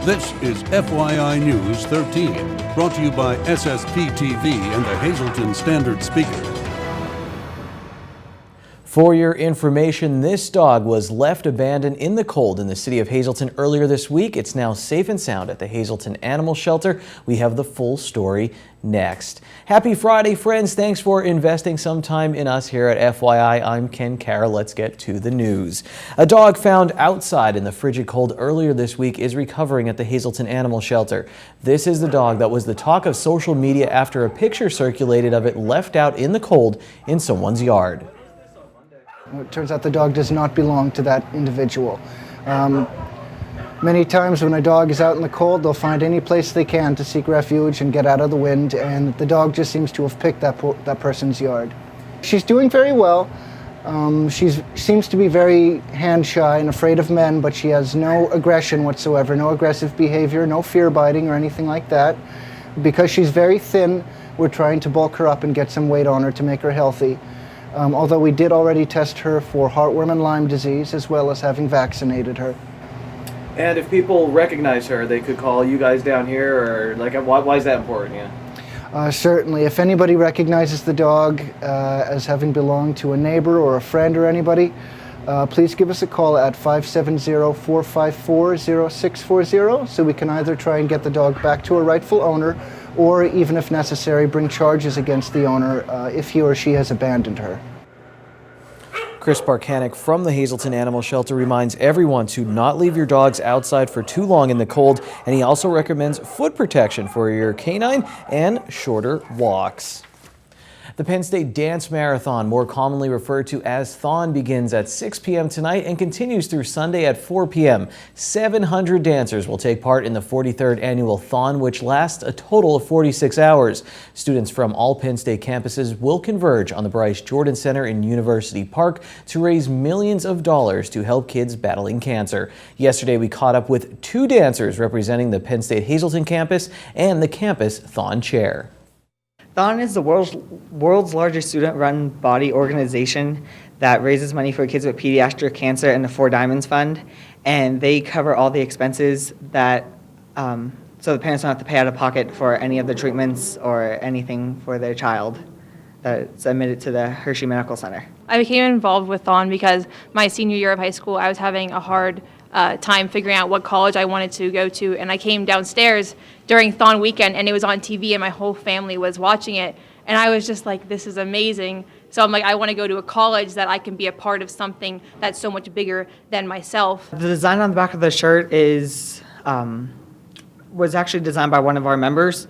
This is FYI News 13, brought to you by SSPTV and the Hazleton Standard Speaker. For your information, this dog was left abandoned in the cold in the city of Hazleton earlier this week. It's now safe and sound at the Hazleton Animal Shelter. We have the full story next. Happy Friday, friends. Thanks for investing some time in us here at FYI. I'm Ken Carr. Let's get to the news. A dog found outside in the frigid cold earlier this week is recovering at the Hazleton Animal Shelter. This is the dog that was the talk of social media after a picture circulated of it left out in the cold in someone's yard. It turns out the dog does not belong to that individual. Many times when a dog is out in the cold, they'll find any place they can to seek refuge and get out of the wind, and the dog just seems to have picked that person's yard. She's doing very well. She seems to be very hand-shy and afraid of men, but she has no aggression whatsoever, no aggressive behavior, no fear biting or anything like that. Because she's very thin, we're trying to bulk her up and get some weight on her to make her healthy. Although we did already test her for heartworm and Lyme disease, as well as having vaccinated her. And if people recognize her, they could call you guys down here, or like, why is that important? Yeah. Certainly, if anybody recognizes the dog as having belonged to a neighbor or a friend or anybody, please give us a call at 570-454-0640 so we can either try and get the dog back to a rightful owner, or even if necessary, bring charges against the owner if he or she has abandoned her. Chris Barkanek from the Hazleton Animal Shelter reminds everyone to not leave your dogs outside for too long in the cold, and he also recommends foot protection for your canine and shorter walks. The Penn State Dance Marathon, more commonly referred to as Thon, begins at 6 p.m. tonight and continues through Sunday at 4 p.m. 700 dancers will take part in the 43rd annual Thon, which lasts a total of 46 hours. Students from all Penn State campuses will converge on the Bryce Jordan Center in University Park to raise millions of dollars to help kids battling cancer. Yesterday, we caught up with two dancers representing the Penn State Hazleton campus and the campus Thon chair. Thon is the world's largest student-run body organization that raises money for kids with pediatric cancer and the Four Diamonds Fund, and they cover all the expenses that so the parents don't have to pay out of pocket for any of the treatments or anything for their child that's admitted to the Hershey Medical Center. I became involved with Thon because my senior year of high school, I was having a hard time figuring out what college I wanted to go to, and I came downstairs during Thon weekend and it was on TV and my whole family was watching it, and I was just like, this is amazing. So I'm like, I want to go to a college that I can be a part of something that's so much bigger than myself. The design on the back of the shirt is was actually designed by one of our members,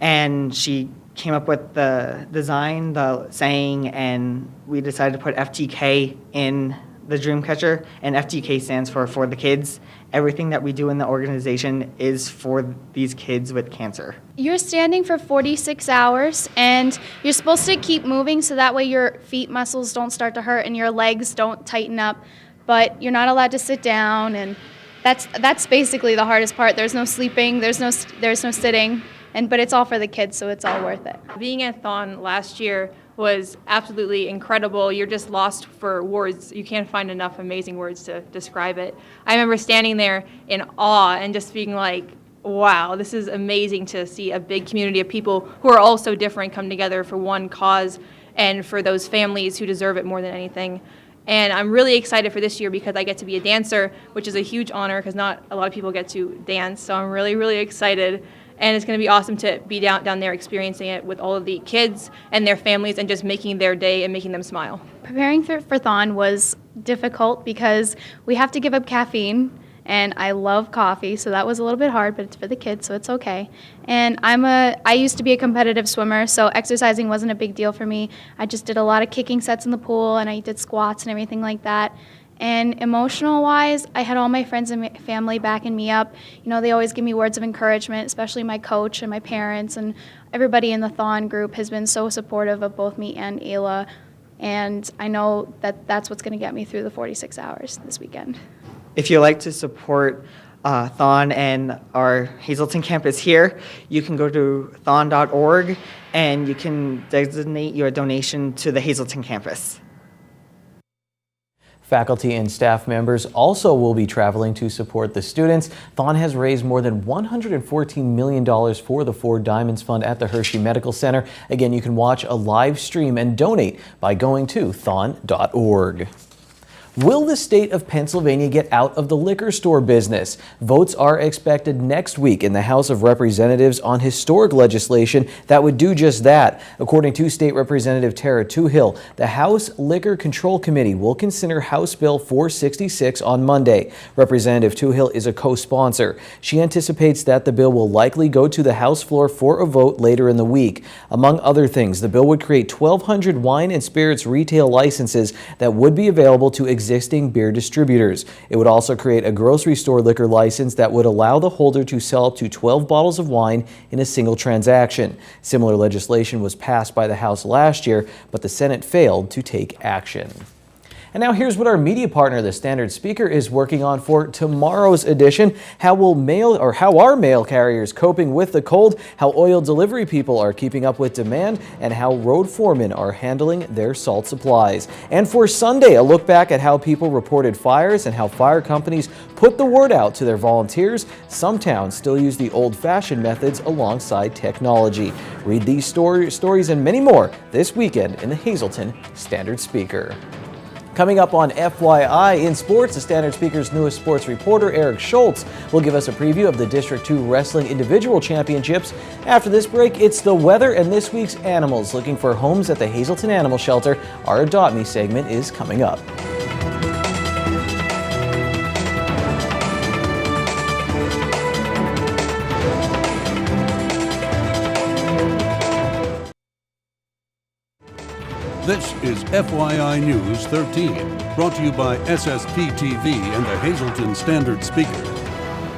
and she came up with the design, the saying, and we decided to put FTK in the dream catcher, and FTK stands for the kids. Everything that we do in the organization is for these kids with cancer. You're standing for 46 hours and you're supposed to keep moving so that way your feet muscles don't start to hurt and your legs don't tighten up, but you're not allowed to sit down, and that's basically the hardest part. There's no sleeping, there's no sitting, but it's all for the kids, so it's all worth it. Being at Thon last year was absolutely incredible. You're just lost for words. You can't find enough amazing words to describe it. I remember standing there in awe and just being like, wow, this is amazing to see a big community of people who are all so different come together for one cause and for those families who deserve it more than anything. And I'm really excited for this year because I get to be a dancer, which is a huge honor because not a lot of people get to dance. So I'm really, really excited. And it's going to be awesome to be down there experiencing it with all of the kids and their families and just making their day and making them smile. Preparing for Thon was difficult because we have to give up caffeine, and I love coffee, so that was a little bit hard, but it's for the kids, so it's okay. And I used to be a competitive swimmer, so exercising wasn't a big deal for me. I just did a lot of kicking sets in the pool, and I did squats and everything like that. And emotional-wise, I had all my friends and family backing me up. You know, they always give me words of encouragement, especially my coach and my parents, and everybody in the Thon group has been so supportive of both me and Ayla. And I know that that's what's going to get me through the 46 hours this weekend. If you'd like to support Thon and our Hazleton campus here, you can go to thon.org and you can designate your donation to the Hazleton campus. Faculty and staff members also will be traveling to support the students. Thon has raised more than $114 million for the Four Diamonds Fund at the Hershey Medical Center. Again, you can watch a live stream and donate by going to thon.org. Will the state of Pennsylvania get out of the liquor store business? Votes are expected next week in the House of Representatives on historic legislation that would do just that. According to State Representative Tara Toohill, the House Liquor Control Committee will consider House Bill 466 on Monday. Representative Toohill is a co-sponsor. She anticipates that the bill will likely go to the House floor for a vote later in the week. Among other things, the bill would create 1,200 wine and spirits retail licenses that would be available to existing beer distributors. It would also create a grocery store liquor license that would allow the holder to sell up to 12 bottles of wine in a single transaction. Similar legislation was passed by the House last year, but the Senate failed to take action. And now here's what our media partner, the Standard Speaker, is working on for tomorrow's edition. How are mail carriers coping with the cold, how oil delivery people are keeping up with demand, and how road foremen are handling their salt supplies. And for Sunday, a look back at how people reported fires and how fire companies put the word out to their volunteers. Some towns still use the old-fashioned methods alongside technology. Read these stories and many more this weekend in the Hazleton Standard Speaker. Coming up on FYI in sports, the Standard Speaker's newest sports reporter, Eric Schultz, will give us a preview of the District 2 Wrestling Individual Championships. After this break, it's the weather and this week's animals. Looking for homes at the Hazleton Animal Shelter. Our Adopt Me segment is coming up. This is FYI News 13, brought to you by SSPTV and the Hazleton Standard Speaker.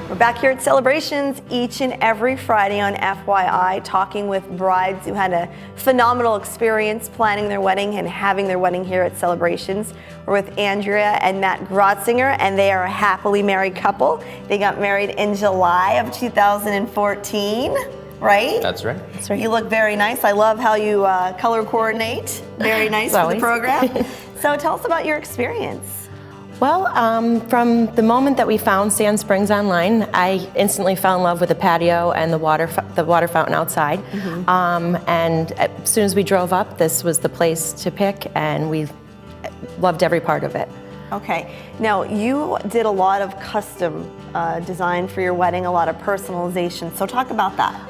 We're back here at Celebrations each and every Friday on FYI, talking with brides who had a phenomenal experience planning their wedding and having their wedding here at Celebrations. We're with Andrea and Matt Grotzinger, and they are a happily married couple. They got married in July of 2014. Right? That's right. That's right. You look very nice. I love how you color coordinate. Very nice for the program. So tell us about your experience. Well, from the moment that we found Sand Springs online, I instantly fell in love with the patio and the water fountain outside. And as soon as we drove up, this was the place to pick, and we loved every part of it. Okay. Now, you did a lot of custom design for your wedding, a lot of personalization. So talk about that.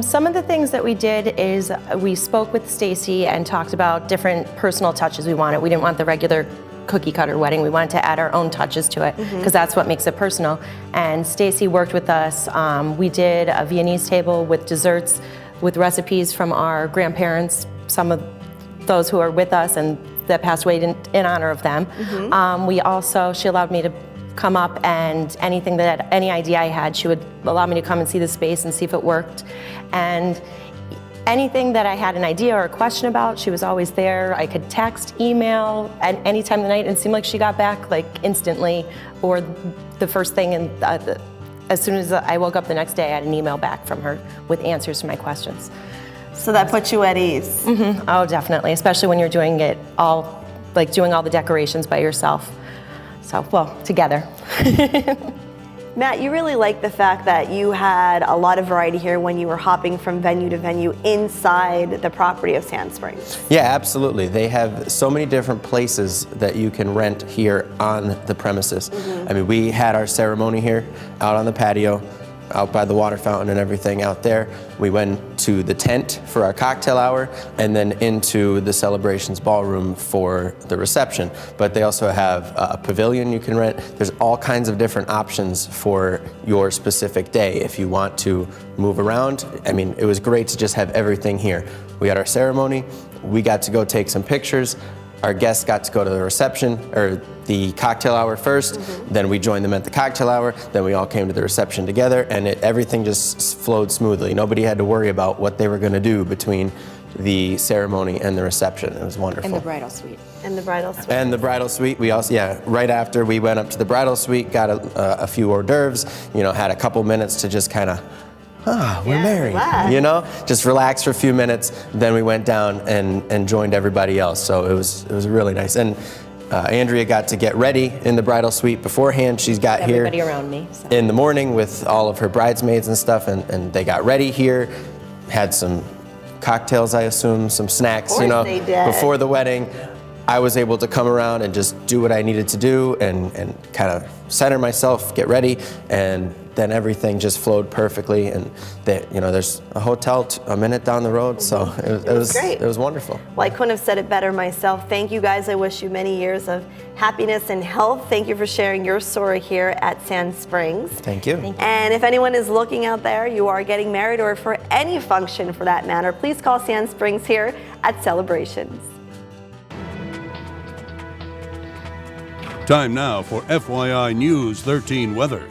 Some of the things that we did is we spoke with Stacy and talked about different personal touches we wanted. We didn't want the regular cookie cutter wedding. We wanted to add our own touches to it because that's what makes it personal. And Stacy worked with us. We did a Viennese table with desserts, with recipes from our grandparents, some of those who are with us and that passed away in honor of them. She allowed me to come up, and any idea I had, she would allow me to come and see the space and see if it worked. And anything that I had an idea or a question about, she was always there. I could text, email at any time of the night, and it seemed like she got back like instantly, or the first thing, and as soon as I woke up the next day, I had an email back from her with answers to my questions. So that puts you at ease. Oh, definitely, especially when you're doing it all, like doing all the decorations by yourself. So, well, together. Matt, you really like the fact that you had a lot of variety here when you were hopping from venue to venue inside the property of Sand Springs. Yeah, absolutely. They have so many different places that you can rent here on the premises. I mean, we had our ceremony here out on the patio, out by the water fountain and everything out there. We went to the tent for our cocktail hour and then into the celebrations ballroom for the reception. But they also have a pavilion you can rent. There's all kinds of different options for your specific day if you want to move around. I mean, it was great to just have everything here. We had our ceremony, we got to go take some pictures. Our guests got to go to the reception, or the cocktail hour first, then we joined them at the cocktail hour, then we all came to the reception together, and everything just flowed smoothly. Nobody had to worry about what they were going to do between the ceremony and the reception. It was wonderful. And the bridal suite. And the bridal suite. And the bridal suite, we also, right after we went up to the bridal suite, got a few hors d'oeuvres, had a couple minutes to just kind of, we're married, relax. just relax for a few minutes. Then we went down and joined everybody else. So it was really nice. And Andrea got to get ready in the bridal suite beforehand. She's got here Everybody around me. So. in the morning with all of her bridesmaids and stuff, and they got ready here, had some cocktails, I assume, some snacks, you know, they did. before the wedding. I was able to come around and just do what I needed to do and kind of center myself, get ready, and then everything just flowed perfectly. And you know, there's a hotel a minute down the road, so it was great. It was wonderful. Well, I couldn't have said it better myself. Thank you guys. I wish you many years of happiness and health. Thank you for sharing your story here at Sand Springs. Thank you. And if anyone is looking out there, you are getting married or for any function for that matter, please call Sand Springs here at Celebrations. Time now for FYI News 13 weather.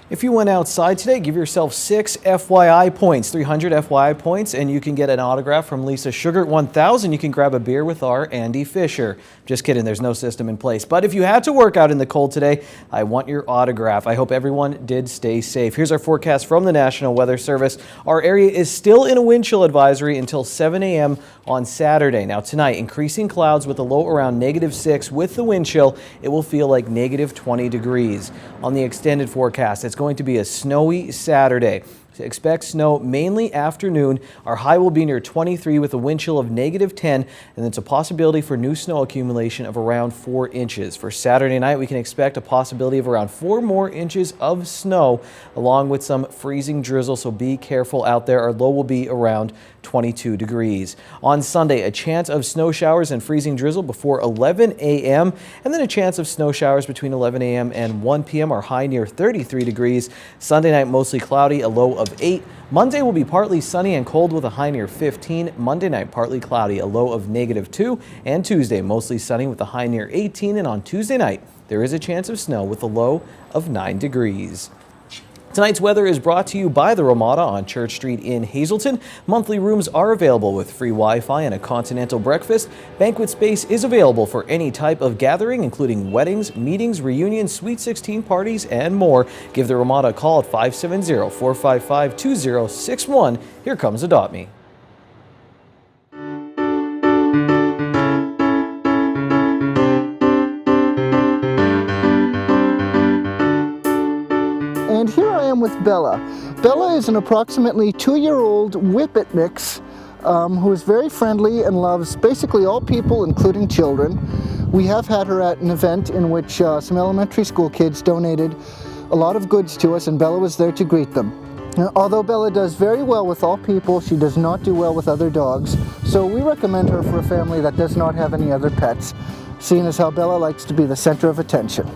If you went outside today, give yourself 6 FYI points, 300 FYI points, and you can get an autograph from Lisa Sugar. 1,000, you can grab a beer with our Andy Fisher. Just kidding, there's no system in place. But if you had to work out in the cold today, I want your autograph. I hope everyone did stay safe. Here's our forecast from the National Weather Service. Our area is still in a wind chill advisory until 7 a.m. on Saturday. Now tonight, increasing clouds with a low around -6. With the wind chill, it will feel like -20 degrees. On the extended forecast, it's going to be a snowy Saturday. Expect snow mainly afternoon. Our high will be near 23 with a wind chill of -10, and it's a possibility for new snow accumulation of around 4 inches. For Saturday night, we can expect a possibility of around 4 more inches of snow, along with some freezing drizzle, so be careful out there. Our low will be around 22 degrees. On Sunday, a chance of snow showers and freezing drizzle before 11 a.m., and then a chance of snow showers between 11 a.m. and 1 p.m. Our high near 33 degrees. Sunday night, mostly cloudy, a low of 8. Monday will be partly sunny and cold with a high near 15. Monday night, partly cloudy, a low of -2. And Tuesday, mostly sunny with a high near 18. And on Tuesday night, there is a chance of snow with a low of 9 degrees. Tonight's weather is brought to you by the Ramada on Church Street in Hazleton. Monthly rooms are available with free Wi-Fi and a continental breakfast. Banquet space is available for any type of gathering, including weddings, meetings, reunions, Sweet 16 parties, and more. Give the Ramada a call at 570-455-2061. Here comes Adopt Me. And here I am with Bella. Bella is an approximately 2-year-old Whippet mix who is very friendly and loves basically all people, including children. We have had her at an event in which some elementary school kids donated a lot of goods to us, and Bella was there to greet them. Now, although Bella does very well with all people, she does not do well with other dogs, so we recommend her for a family that does not have any other pets, seeing as how Bella likes to be the center of attention.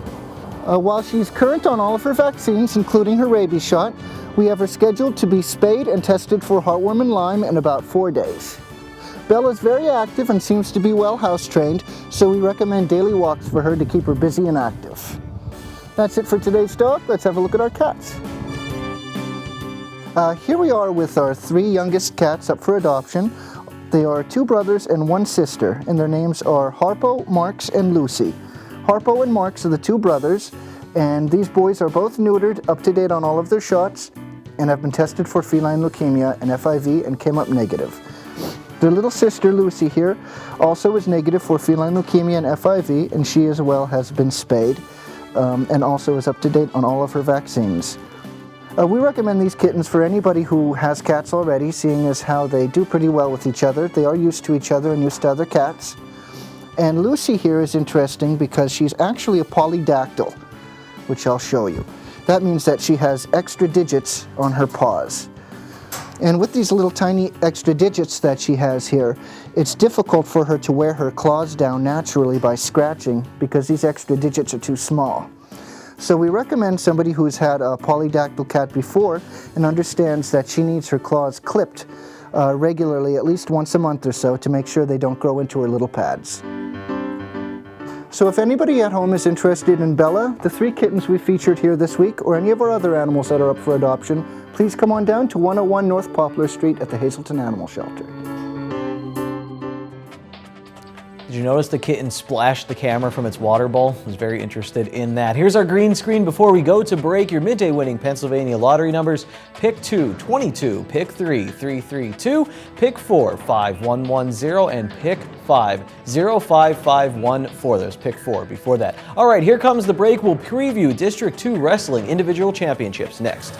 While she's current on all of her vaccines, including her rabies shot, we have her scheduled to be spayed and tested for heartworm and Lyme in about 4 days. Bella is very active and seems to be well house trained, so we recommend daily walks for her to keep her busy and active. That's it for today's dog. Let's have a look at our cats. Here we are with our 3 youngest cats up for adoption. They are 2 brothers and 1 sister, and their names are Harpo, Marks, and Lucy. Harpo and Marks are the 2 brothers, and these boys are both neutered, up to date on all of their shots, and have been tested for feline leukemia and FIV and came up negative. Their little sister Lucy here also is negative for feline leukemia and FIV, and she as well has been spayed and also is up to date on all of her vaccines. We recommend these kittens for anybody who has cats already, seeing as how they do pretty well with each other. They are used to each other and used to other cats. And Lucy here is interesting because she's actually a polydactyl, which I'll show you. That means that she has extra digits on her paws. And with these little tiny extra digits that she has here, it's difficult for her to wear her claws down naturally by scratching because these extra digits are too small. So we recommend somebody who's had a polydactyl cat before and understands that she needs her claws clipped regularly, at least once a month or so, to make sure they don't grow into her little pads. So if anybody at home is interested in Bella, the 3 kittens we featured here this week, or any of our other animals that are up for adoption, please come on down to 101 North Poplar Street at the Hazleton Animal Shelter. Did you notice the kitten splashed the camera from its water bowl? I was very interested in that. Here's our green screen before we go to break. Your midday winning Pennsylvania lottery numbers: pick 2, 22, pick 3, 332, pick 4, 5110, and pick 5, 05514. There's pick 4 before that. All right, here comes the break. We'll preview District 2 Wrestling Individual Championships next.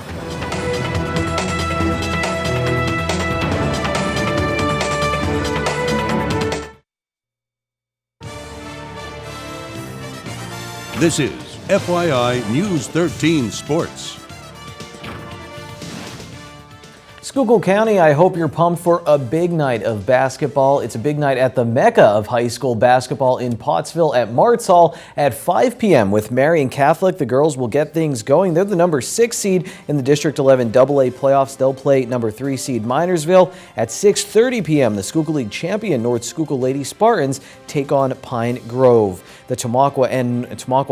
This is FYI News 13 Sports. Schuylkill County, I hope you're pumped for a big night of basketball. It's a big night at the mecca of high school basketball in Pottsville at Martz Hall at 5 p.m. with Marian Catholic. The girls will get things going. They're the number 6 seed in the District 11 AA playoffs. They'll play number 3 seed Minersville. At 6:30 p.m., the Schuylkill League champion North Schuylkill Lady Spartans take on Pine Grove. The Tamaqua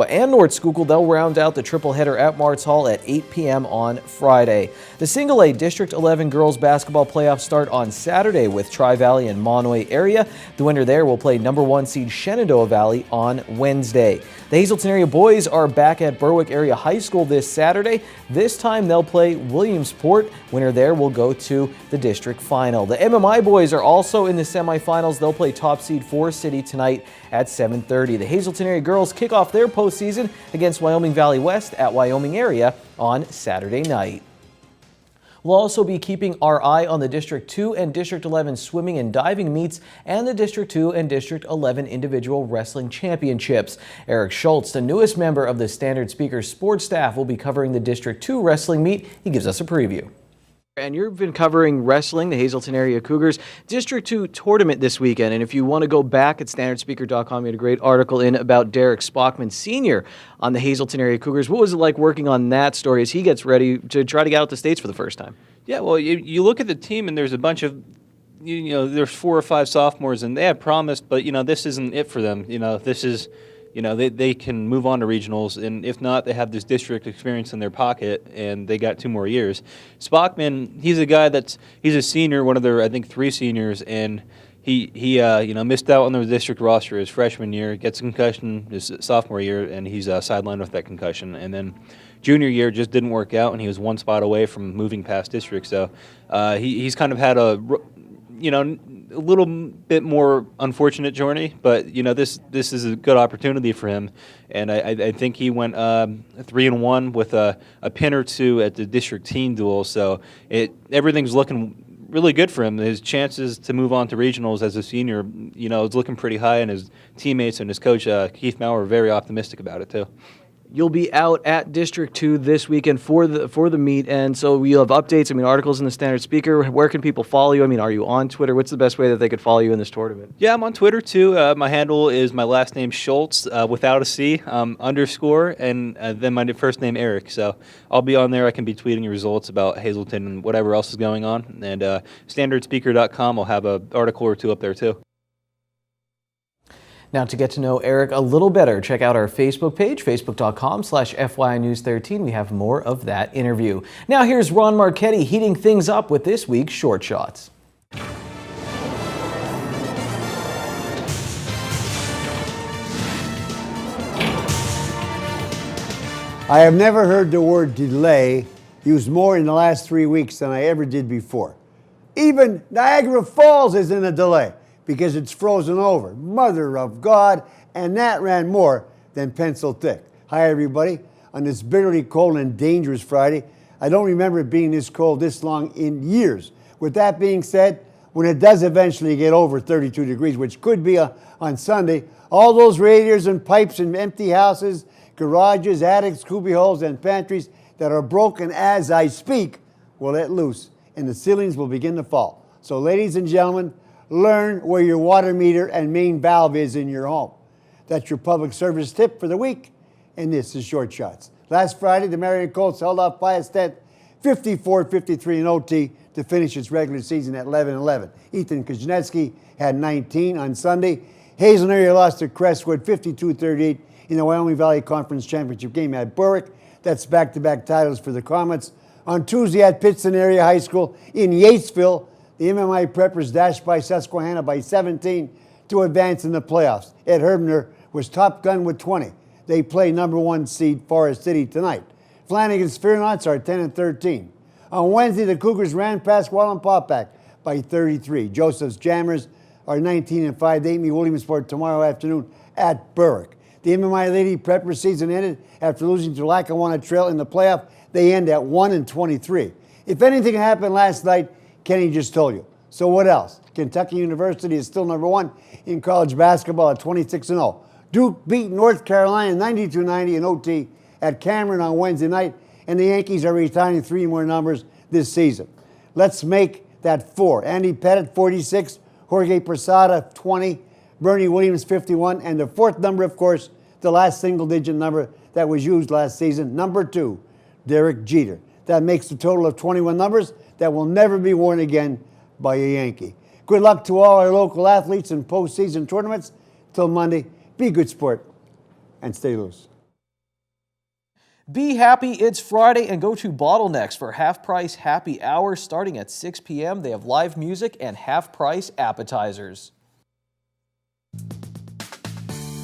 and North Schuylkill, they'll round out the triple header at Martz Hall at 8 p.m. on Friday. The Single A District 11 girls basketball playoffs start on Saturday with Tri-Valley and Monway area. The winner there will play number 1 seed Shenandoah Valley on Wednesday. The Hazleton area boys are back at Berwick Area High School this Saturday. This time they'll play Williamsport. Winner there will go to the district final. The MMI boys are also in the semifinals. They'll play top seed Forest City tonight at 7:30. The Hazleton area girls kick off their postseason against Wyoming Valley West at Wyoming area on Saturday night. We'll also be keeping our eye on the District 2 and District 11 swimming and diving meets and the District 2 and District 11 individual wrestling championships. Eric Schultz, the newest member of the Standard Speaker's sports staff, will be covering the District 2 wrestling meet. He gives us a preview. And you've been covering wrestling, the Hazleton area Cougars District 2 tournament this weekend. And if you want to go back at standardspeaker.com, you had a great article in about Derek Spockman Sr. on the Hazleton area Cougars. What was it like working on that story as he gets ready to try to get out the States for the first time? Yeah, well, you look at the team and there's a bunch of, there's 4 or 5 sophomores and they have promise, but, this isn't it for them. This is, they can move on to regionals, and if not, they have this district experience in their pocket, and they got 2 more years. Spockman, he's a guy he's a senior, one of their, I think, 3 seniors, and he missed out on the district roster his freshman year, gets a concussion his sophomore year, and he's sidelined with that concussion. And then junior year just didn't work out, and he was 1 spot away from moving past district. So he's kind of had a little bit more unfortunate journey, but this is a good opportunity for him, and I think he went 3-1 with a pin or 2 at the district team duel. So everything's looking really good for him. His chances to move on to regionals as a senior, is looking pretty high, and his teammates and his coach Keith Maurer are very optimistic about it too. You'll be out at District 2 this weekend for the meet, and so you'll have updates, articles in the Standard Speaker. Where can people follow you? Are you on Twitter? What's the best way that they could follow you in this tournament? Yeah, I'm on Twitter too. My handle is my last name Schultz, without a C, underscore, and then my first name Eric. So I'll be on there. I can be tweeting results about Hazleton and whatever else is going on. And standardspeaker.com, I'll have an article or 2 up there too. Now, to get to know Eric a little better, check out our Facebook page, facebook.com/FYI News 13. We have more of that interview. Now, here's Ron Marchetti heating things up with this week's Short Shots. I have never heard the word delay used more in the last 3 weeks than I ever did before. Even Niagara Falls is in a delay because it's frozen over. Mother of God, and that ran more than pencil thick. Hi, everybody. On this bitterly cold and dangerous Friday, I don't remember it being this cold this long in years. With that being said, when it does eventually get over 32 degrees, which could be on Sunday, all those radiators and pipes in empty houses, garages, attics, cubbyholes, and pantries that are broken as I speak will let loose, and the ceilings will begin to fall. So, ladies and gentlemen, learn where your water meter and main valve is in your home. That's your public service tip for the week, and this is Short Shots. Last Friday, the Marion Colts held off Pius 54-53 in OT to finish its regular season at 11-11. Ethan Kuznetsky had 19 on Sunday. Hazelton area lost to Crestwood 52-38 in the Wyoming Valley Conference Championship game at Berwick. That's back-to-back titles for the Comets. On Tuesday at Pittston Area High School in Yatesville, the MMI Preppers dashed by Susquehanna by 17 to advance in the playoffs. Ed Herbner was top gun with 20. They play number 1 seed Forest City tonight. Flanagan's Fearnoughts are 10-13. On Wednesday, the Cougars ran past Wallenpaupack by 33. Joseph's Jammers are 19-5. They meet Williamsport tomorrow afternoon at Berwick. The MMI Lady Prepper season ended after losing to Lackawanna Trail in the playoff. They end at 1-23. If anything happened last night, Kenny just told you. So what else? Kentucky University is still number 1 in college basketball at 26-0. Duke beat North Carolina 92-90 in OT at Cameron on Wednesday night, and the Yankees are retiring 3 more numbers this season. Let's make that 4. Andy Pettit, 46, Jorge Posada, 20, Bernie Williams, 51, and the 4th number, of course, the last single-digit number that was used last season, number 2, Derek Jeter. That makes a total of 21 numbers that will never be worn again by a Yankee. Good luck to all our local athletes in postseason tournaments. Till Monday, be a good sport and stay loose. Be happy it's Friday and go to Bottlenecks for half-price happy hour starting at 6 p.m. They have live music and half-price appetizers.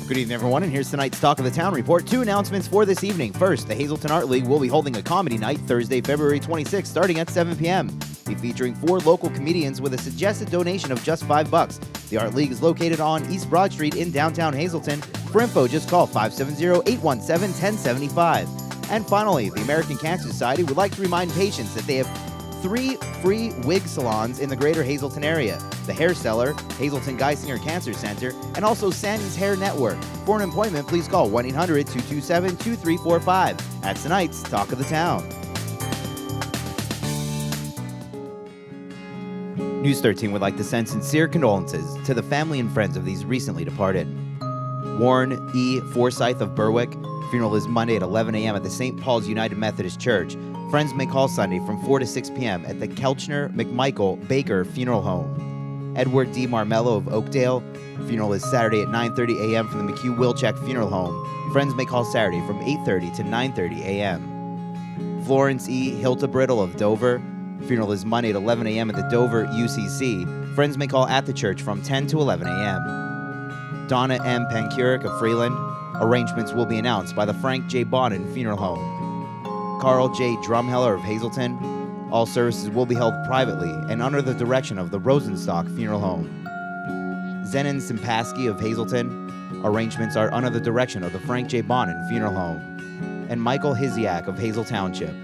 Good evening, everyone, and here's tonight's Talk of the Town report. 2 announcements for this evening. First, the Hazleton Art League will be holding a comedy night Thursday, February 26th, starting at 7 p.m. Be featuring 4 local comedians with a suggested donation of just $5. The Art League is located on East Broad Street in downtown Hazleton. For info, just call 570-817-1075. And finally, the American Cancer Society would like to remind patients that they have 3 free wig salons in the greater Hazleton area. The Hair Cellar, Hazleton Geisinger Cancer Center, and also Sandy's Hair Network. For an appointment, please call 1-800-227-2345. That's tonight's Talk of the Town. News 13 would like to send sincere condolences to the family and friends of these recently departed. Warren E. Forsyth of Berwick. Funeral is Monday at 11 a.m. at the St. Paul's United Methodist Church. Friends may call Sunday from 4 to 6 p.m. at the Kelchner McMichael Baker Funeral Home. Edward D. Marmello of Oakdale. Funeral is Saturday at 9:30 a.m. from the McHugh Wilczek Funeral Home. Friends may call Saturday from 8:30 to 9:30 a.m. Florence E. Hiltebrittle of Dover. Funeral is Monday at 11 a.m. at the Dover UCC. Friends may call at the church from 10 to 11 a.m. Donna M. Pankurick of Freeland. Arrangements will be announced by the Frank J. Bonin Funeral Home. Carl J. Drumheller of Hazleton. All services will be held privately and under the direction of the Rosenstock Funeral Home. Zenon Simpaski of Hazleton. Arrangements are under the direction of the Frank J. Bonin Funeral Home. And Michael Hiziak of Hazel Township.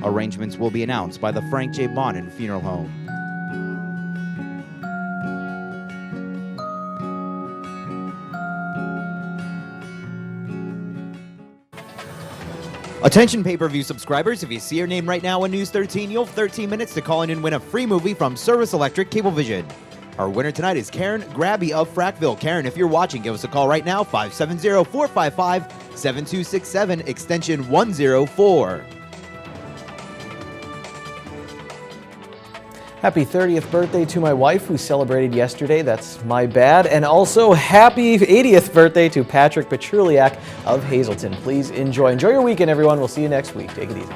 Arrangements will be announced by the Frank J. Bonin Funeral Home. Attention pay-per-view subscribers, if you see your name right now on News 13, you'll have 13 minutes to call in and win a free movie from Service Electric Cablevision. Our winner tonight is Karen Grabby of Frackville. Karen, if you're watching, give us a call right now, 570-455-7267, extension 104. Happy 30th birthday to my wife who celebrated yesterday. That's my bad. And also happy 80th birthday to Patrick Petruliak of Hazleton. Please enjoy your weekend, everyone. We'll see you next week. Take it easy.